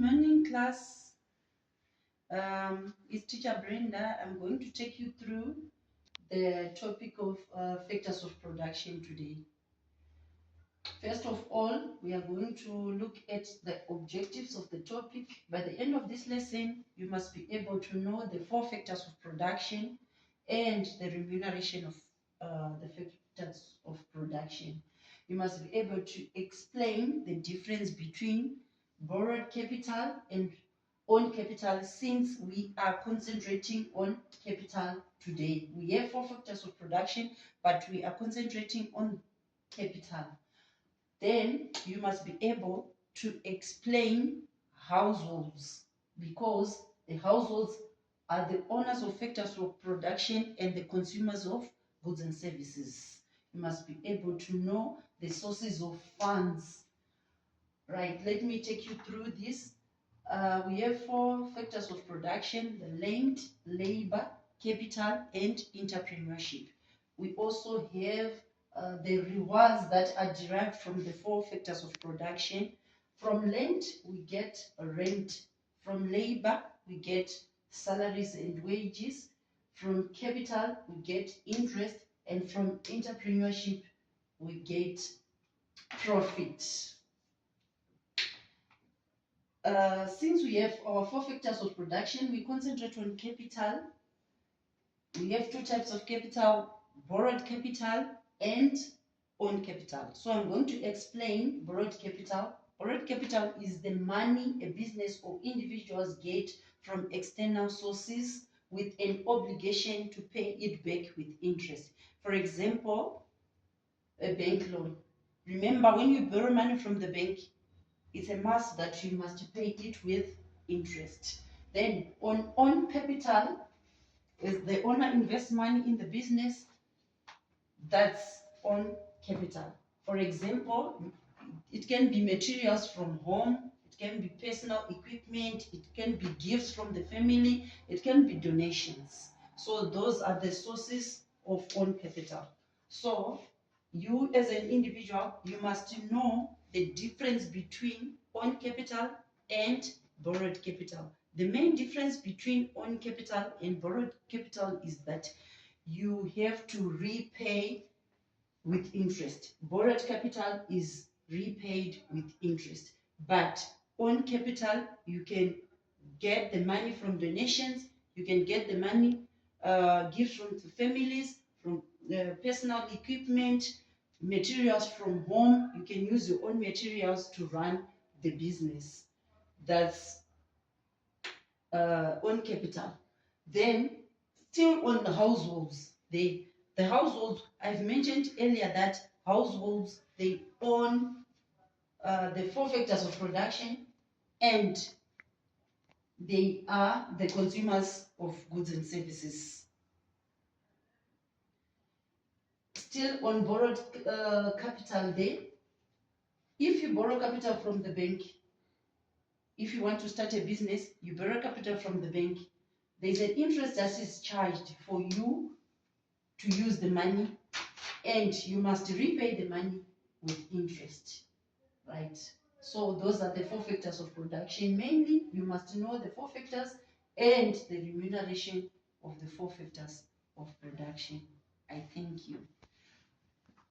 morning, class. It's teacher Brenda. I'm going to take you through the topic of factors of production today. First of all, we are going to look at the objectives of the topic. By the end of this lesson, you must be able to know the 4 factors of production and the remuneration of the factors of production. You must be able to explain the difference between borrowed capital and own capital, since we are concentrating on capital today. We have 4 factors of production, but we are concentrating on capital. Then you must be able to explain households, because the households are the owners of factors of production and the consumers of goods and services. You must be able to know the sources of funds. Right, let me take you through this. We have 4 factors of production: the land, labor, capital, and entrepreneurship. We also have the rewards that are derived from the 4 factors of production. From land, we get rent. From labor, we get salaries and wages. From capital, we get interest. And from entrepreneurship, we get profit. Since we have our 4 factors of production, we concentrate on capital. We have 2 types of capital: borrowed capital and own capital. So I'm going to explain borrowed capital. Borrowed capital is the money a business or individuals get from external sources with an obligation to pay it back with interest. For example, a bank loan. Remember, when you borrow money from the bank, it's a must that you must pay it with interest. Then on own capital, is the owner invests money in the business. That's own capital. For example, it can be materials from home, it can be personal equipment, it can be gifts from the family, it can be donations. So those are the sources of own capital. So you as an individual, you must know the difference between own capital and borrowed capital. The main difference between own capital and borrowed capital is that you have to repay with interest. Borrowed capital is repaid with interest, but own capital, you can get the money from donations, you can get the money gifts from the families, from personal equipment, materials from home. You can use your own materials to run the business. That's own capital. Then still on the households, the households, I've mentioned earlier that households, they own the 4 factors of production, and they are the consumers of goods and services. Still on borrowed capital there, if you borrow capital from the bank, if you want to start a business, you borrow capital from the bank, there's an interest that is charged for you to use the money, and you must repay the money with interest, right? So those are the 4 factors of production. Mainly, you must know the 4 factors and the remuneration of the 4 factors of production. I thank you.